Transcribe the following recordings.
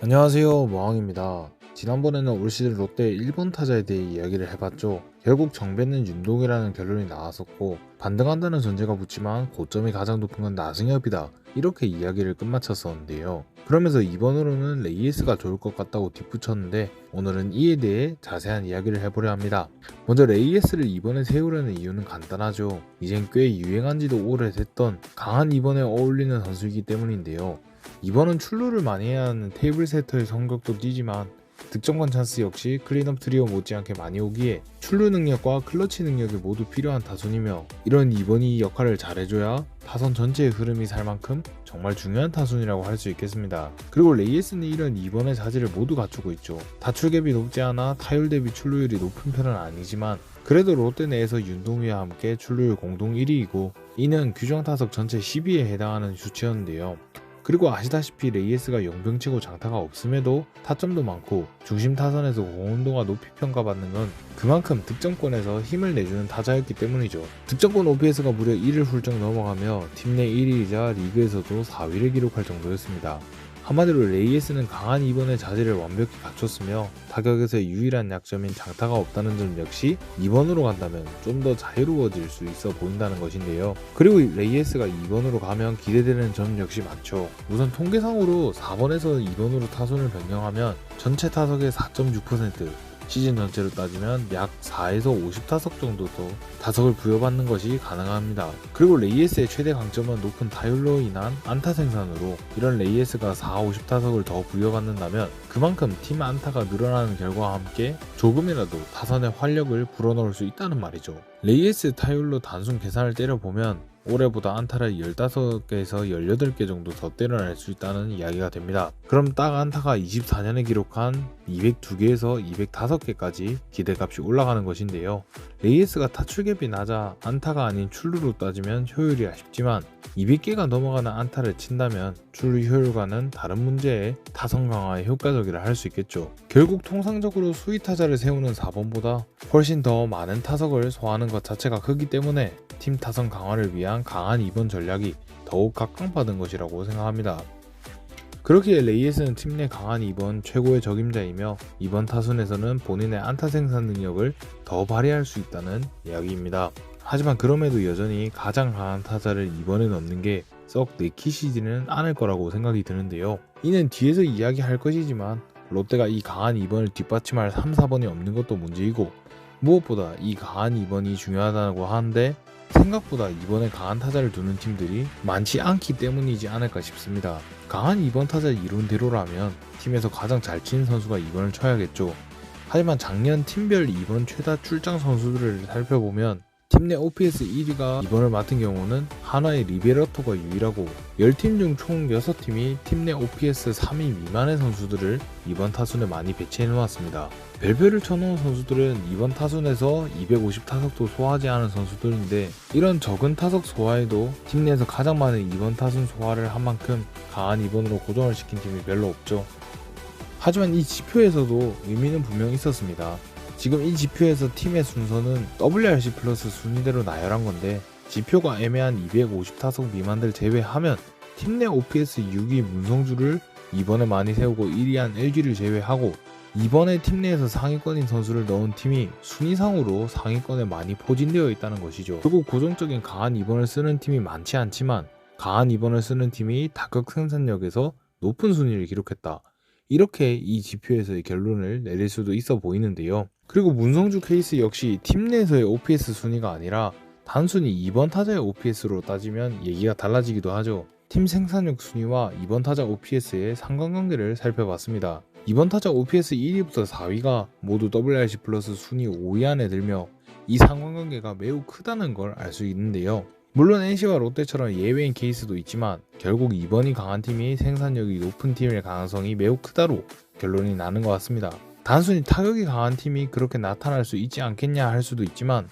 안녕하세요, 모항입니다. 지난번에는 올 시즌 롯데 1번 타자에 대해 이야기를 해봤죠. 결국 정배는 윤동이라는 결론이 나왔었고, 반등한다는 전제가 붙지만 고점이 가장 높은 건 나승엽이다, 이렇게 이야기를 끝마쳤었는데요. 그러면서 이번으로는 레이에스가 좋을 것 같다고 뒷붙였는데, 오늘은 이에 대해 자세한 이야기를 해보려 합니다. 먼저 레이에스를 이번에 세우려는 이유는 간단하죠. 이젠 꽤 유행한 지도 오래됐던 강한 2번에 어울리는 선수이기 때문인데요. 2번은 출루를 많이 해야 하는 테이블 세터의 성격도 띄지만 득점권 찬스 역시 클린업 트리오 못지않게 많이 오기에 출루 능력과 클러치 능력이 모두 필요한 타순이며, 이런 2번이 역할을 잘해줘야 타선 전체의 흐름이 살 만큼 정말 중요한 타순이라고 할 수 있겠습니다. 그리고 레이에스는 이런 2번의 자질을 모두 갖추고 있죠. 타출갭이 높지 않아 타율 대비 출루율이 높은 편은 아니지만 그래도 롯데 내에서 윤동희와 함께 출루율 공동 1위이고, 이는 규정 타석 전체 10위에 해당하는 수치였는데요. 그리고 아시다시피 레이에스가 용병치고 장타가 없음에도 타점도 많고 중심 타선에서 공헌도가 높이 평가받는 건 그만큼 득점권에서 힘을 내주는 타자였기 때문이죠. 득점권 OPS가 무려 1을 훌쩍 넘어가며 팀 내 1위이자 리그에서도 4위를 기록할 정도였습니다. 한마디로 레이에스는 강한 2번의 자질을 완벽히 갖췄으며 타격에서의 유일한 약점인 장타가 없다는 점 역시 2번으로 간다면 좀 더 자유로워질 수 있어 보인다는 것인데요. 그리고 레이에스가 2번으로 가면 기대되는 점 역시 많죠. 우선 통계상으로 4번에서 2번으로 타순을 변경하면 전체 타석의 4.6%, 시즌 전체로 따지면 약 4에서 50타석 정도 더 타석을 부여받는 것이 가능합니다. 그리고 레이에스의 최대 강점은 높은 타율로 인한 안타 생산으로, 이런 레이에스가 4, 50타석을 더 부여받는다면 그만큼 팀 안타가 늘어나는 결과와 함께 조금이라도 타선의 활력을 불어넣을 수 있다는 말이죠. 레이에스 타율로 단순 계산을 때려보면 올해보다 안타를 15개에서 18개 정도 더 때려낼 수 있다는 이야기가 됩니다. 그럼 딱 안타가 24년에 기록한 202개에서 205개까지 기대값이 올라가는 것인데요. 레이에스가 타출갭이 낮아 안타가 아닌 출루로 따지면 효율이 아쉽지만 200개가 넘어가는 안타를 친다면 출루 효율과는 다른 문제에 타선 강화에 효과적이라 할 수 있겠죠. 결국 통상적으로 수위 타자를 세우는 4번보다 훨씬 더 많은 타석을 소화하는 것 자체가 크기 때문에 팀 타선 강화를 위한 강한 2번 전략이 더욱 각광받은 것이라고 생각합니다. 그렇기에 레이에스는 팀 내 강한 2번 최고의 적임자이며 이번 타순에서는 본인의 안타 생산 능력을 더 발휘할 수 있다는 이야기입니다. 하지만 그럼에도 여전히 가장 강한 타자를 2번에 넣는 게 썩 내키시지는 않을 거라고 생각이 드는데요. 이는 뒤에서 이야기할 것이지만 롯데가 이 강한 2번을 뒷받침할 3, 4번이 없는 것도 문제이고, 무엇보다 이 강한 2번이 중요하다고 하는데 생각보다 2번에 강한 타자를 두는 팀들이 많지 않기 때문이지 않을까 싶습니다. 강한 2번 타자 이론대로라면 팀에서 가장 잘 치는 선수가 2번을 쳐야겠죠. 하지만 작년 팀별 2번 최다 출장 선수들을 살펴보면 팀 내 OPS 1위가 2번을 맡은 경우는 한화의 리베라토가 유일하고 10팀 중 총 6팀이 팀 내 OPS 3위 미만의 선수들을 2번 타순에 많이 배치해 놓았습니다. 별표를 쳐놓은 선수들은 2번 타순에서 250타석도 소화하지 않은 선수들인데, 이런 적은 타석 소화에도 팀 내에서 가장 많은 2번 타순 소화를 한 만큼 강한 2번으로 고정을 시킨 팀이 별로 없죠. 하지만 이 지표에서도 의미는 분명 있었습니다. 지금 이 지표에서 팀의 순서는 WRC 플러스 순위대로 나열한 건데, 지표가 애매한 250타석 미만들 제외하면 팀 내 OPS 6위 문성주를 2번에 많이 세우고 1위한 LG를 제외하고 이번에 팀 내에서 상위권인 선수를 넣은 팀이 순위상으로 상위권에 많이 포진되어 있다는 것이죠. 결국 고정적인 강한 2번을 쓰는 팀이 많지 않지만 강한 2번을 쓰는 팀이 타격 생산력에서 높은 순위를 기록했다, 이렇게 이 지표에서의 결론을 내릴 수도 있어 보이는데요. 그리고 문성주 케이스 역시 팀 내에서의 OPS 순위가 아니라 단순히 2번 타자의 OPS로 따지면 얘기가 달라지기도 하죠. 팀 생산력 순위와 2번 타자 OPS의 상관관계를 살펴봤습니다. 2번 타자 OPS 1위부터 4위가 모두 WRC 플러스 순위 5위 안에 들며 이 상관관계가 매우 크다는 걸 알 수 있는데요. 물론 NC와 롯데처럼 예외인 케이스도 있지만 결국 2번이 강한 팀이 생산력이 높은 팀일 가능성이 매우 크다로 결론이 나는 것 같습니다. 단순히 타격이 강한 팀이 그렇게 나타날 수 있지 않겠냐 할 수도 있지만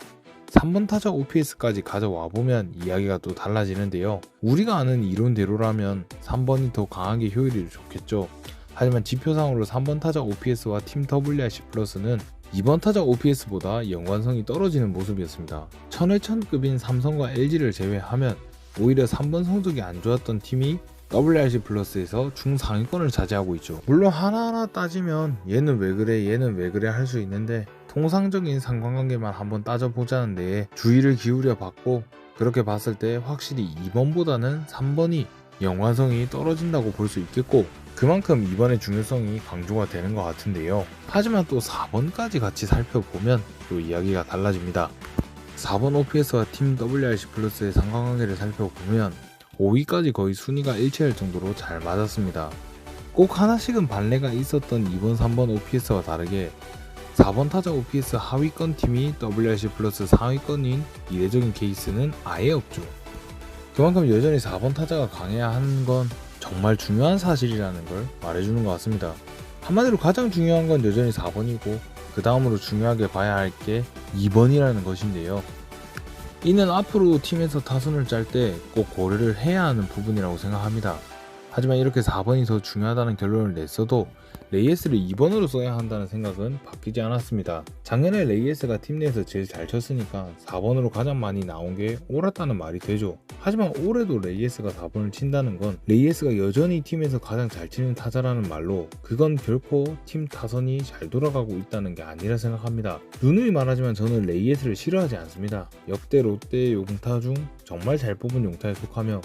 3번 타자 OPS까지 가져와 보면 이야기가 또 달라지는데요. 우리가 아는 이론대로라면 3번이 더 강하게 효율이 좋겠죠. 하지만 지표상으로 3번 타자 OPS와 팀 WRC 플러스는 2번 타자 OPS보다 연관성이 떨어지는 모습이었습니다. 천회천급인 삼성과 LG를 제외하면 오히려 3번 성적이 안 좋았던 팀이 WRC 플러스에서 중상위권을 차지하고 있죠. 물론 하나하나 따지면 얘는 왜 그래 얘는 왜 그래 할 수 있는데 통상적인 상관관계만 한번 따져보자는 데에 주의를 기울여 봤고, 그렇게 봤을 때 확실히 2번보다는 3번이 연관성이 떨어진다고 볼 수 있겠고, 그만큼 2번의 중요성이 강조가 되는 것 같은데요. 하지만 또 4번까지 같이 살펴보면 또 이야기가 달라집니다. 4번 OPS와 팀 WRC 플러스의 상관관계를 살펴보면 5위까지 거의 순위가 일치할 정도로 잘 맞았습니다. 꼭 하나씩은 반례가 있었던 2번, 3번 OPS와 다르게 4번 타자 OPS 하위권 팀이 WRC 플러스 상위권인 이례적인 케이스는 아예 없죠. 그만큼 여전히 4번 타자가 강해야 하는 건 정말 중요한 사실이라는 걸 말해주는 것 같습니다. 한마디로 가장 중요한 건 여전히 4번이고 그 다음으로 중요하게 봐야 할 게 2번이라는 것인데요. 이는 앞으로 팀에서 타순을 짤 때 꼭 고려를 해야 하는 부분이라고 생각합니다. 하지만 이렇게 4번이 더 중요하다는 결론을 냈어도 레이에스를 2번으로 써야 한다는 생각은 바뀌지 않았습니다. 작년에 레이에스가 팀 내에서 제일 잘 쳤으니까 4번으로 가장 많이 나온 게 옳았다는 말이 되죠. 하지만 올해도 레이에스가 4번을 친다는 건 레이에스가 여전히 팀에서 가장 잘 치는 타자라는 말로 그건 결코 팀 타선이 잘 돌아가고 있다는 게 아니라 생각합니다. 누누이 말하지만 저는 레이에스를 싫어하지 않습니다. 역대 롯데 용타 중 정말 잘 뽑은 용타에 속하며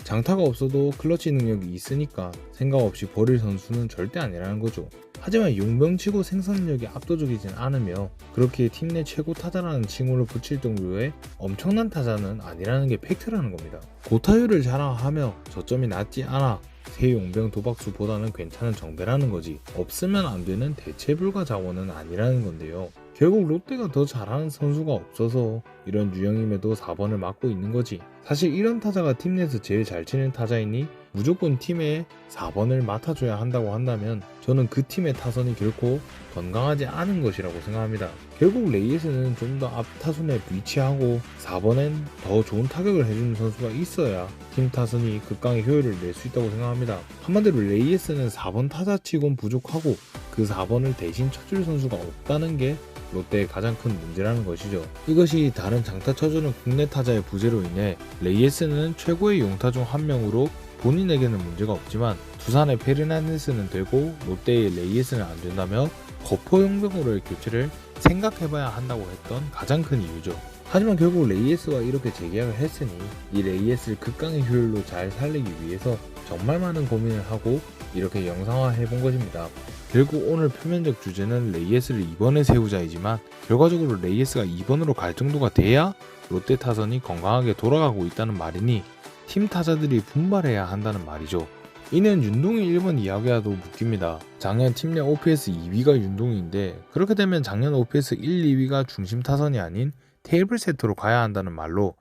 장타가 없어도 클러치 능력이 있으니까 생각 없이 버릴 선수는 절대 아니라는 거죠. 하지만 용병치고 생산력이 압도적이진 않으며 그렇게 팀 내 최고 타자라는 칭호를 붙일 정도의 엄청난 타자는 아니라는 게 팩트라는 겁니다. 고타율을 자랑하며 저점이 낮지 않아 새 용병 도박수보다는 괜찮은 정배라는 거지, 없으면 안 되는 대체불가 자원은 아니라는 건데요. 결국 롯데가 더 잘하는 선수가 없어서 이런 유형임에도 4번을 맡고 있는 거지. 사실 이런 타자가 팀 내에서 제일 잘 치는 타자이니 무조건 팀에 4번을 맡아줘야 한다고 한다면 저는 그 팀의 타선이 결코 건강하지 않은 것이라고 생각합니다. 결국 레이에스는 좀 더 앞 타선에 위치하고 4번엔 더 좋은 타격을 해주는 선수가 있어야 팀 타선이 극강의 효율을 낼 수 있다고 생각합니다. 한마디로 레이에스는 4번 타자치곤 부족하고 그 4번을 대신 쳐줄 선수가 없다는 게 롯데의 가장 큰 문제라는 것이죠. 이것이 다른 장타 쳐주는 국내 타자의 부재로 인해 레이에스는 최고의 용타 중 한 명으로 본인에게는 문제가 없지만 두산의 페르난데스는 되고 롯데의 레이에스는 안 된다며 거포 용병으로의 교체를 생각해봐야 한다고 했던 가장 큰 이유죠. 하지만 결국 레이에스와 이렇게 재계약을 했으니 이 레이에스를 극강의 효율로 잘 살리기 위해서 정말 많은 고민을 하고 이렇게 영상화 해본 것입니다. 결국 오늘 표면적 주제는 레이에스를 2번에 세우자이지만 결과적으로 레이에스가 2번으로 갈 정도가 돼야 롯데 타선이 건강하게 돌아가고 있다는 말이니 팀 타자들이 분발해야 한다는 말이죠. 이는 윤동이 1번 이야기와도 묶입니다. 작년 팀 내 OPS 2위가 윤동이인데 그렇게 되면 작년 OPS 1, 2위가 중심 타선이 아닌 테이블 세터로 가야 한다는 말로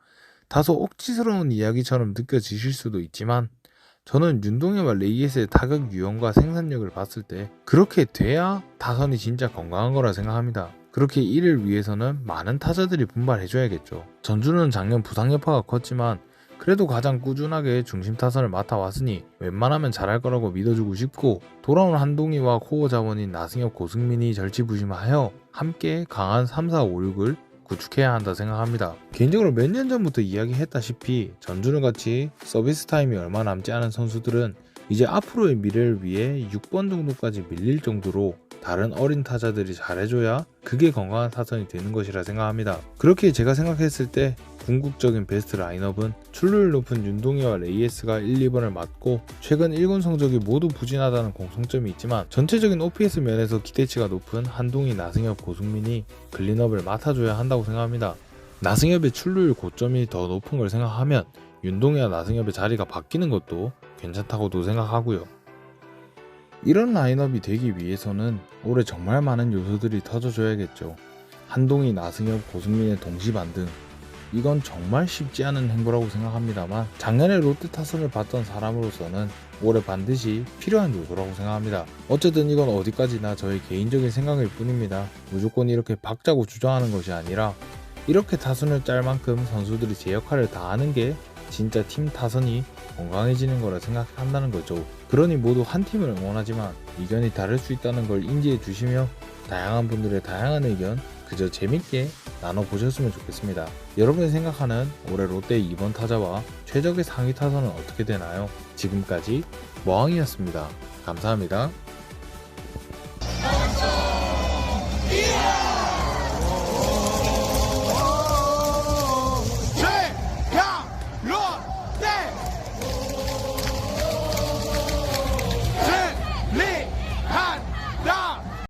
다소 억지스러운 이야기처럼 느껴지실 수도 있지만 저는 윤동희와 레이에스의 타격 유형과 생산력을 봤을 때 그렇게 돼야 타선이 진짜 건강한 거라 생각합니다. 그렇게 이를 위해서는 많은 타자들이 분발해줘야겠죠. 전주는 작년 부상 여파가 컸지만 그래도 가장 꾸준하게 중심 타선을 맡아왔으니 웬만하면 잘할 거라고 믿어주고 싶고, 돌아온 한동희와 코어 자원인 나승엽, 고승민이 절치부심하여 함께 강한 3, 4, 5, 6을 구축해야 한다 생각합니다. 개인적으로 몇 년 전부터 이야기했다시피 전준우 같이 서비스 타임이 얼마 남지 않은 선수들은 이제 앞으로의 미래를 위해 6번 정도까지 밀릴 정도로 다른 어린 타자들이 잘해줘야 그게 건강한 타선이 되는 것이라 생각합니다. 그렇게 제가 생각했을 때 궁극적인 베스트 라인업은 출루율 높은 윤동희와 레이에스가 1, 2번을 맡고 최근 1군 성적이 모두 부진하다는 공통점이 있지만 전체적인 OPS 면에서 기대치가 높은 한동희, 나승엽, 고승민이 클린업을 맡아줘야 한다고 생각합니다. 나승엽의 출루율 고점이 더 높은 걸 생각하면 윤동희와 나승엽의 자리가 바뀌는 것도 괜찮다고도 생각하고요. 이런 라인업이 되기 위해서는 올해 정말 많은 요소들이 터져줘야겠죠. 한동희, 나승엽, 고승민의 동시 반등, 이건 정말 쉽지 않은 행보라고 생각합니다만 작년에 롯데 타선을 봤던 사람으로서는 올해 반드시 필요한 요소라고 생각합니다. 어쨌든 이건 어디까지나 저의 개인적인 생각일 뿐입니다. 무조건 이렇게 박자고 주장하는 것이 아니라 이렇게 타선을 짤 만큼 선수들이 제 역할을 다하는 게 진짜 팀 타선이 건강해지는 거라 생각한다는 거죠. 그러니 모두 한 팀을 응원하지만 의견이 다를 수 있다는 걸 인지해 주시며 다양한 분들의 다양한 의견 그저 재밌게 나눠보셨으면 좋겠습니다. 여러분이 생각하는 올해 롯데의 2번 타자와 최적의 상위 타선은 어떻게 되나요? 지금까지 머왕이었습니다. 감사합니다.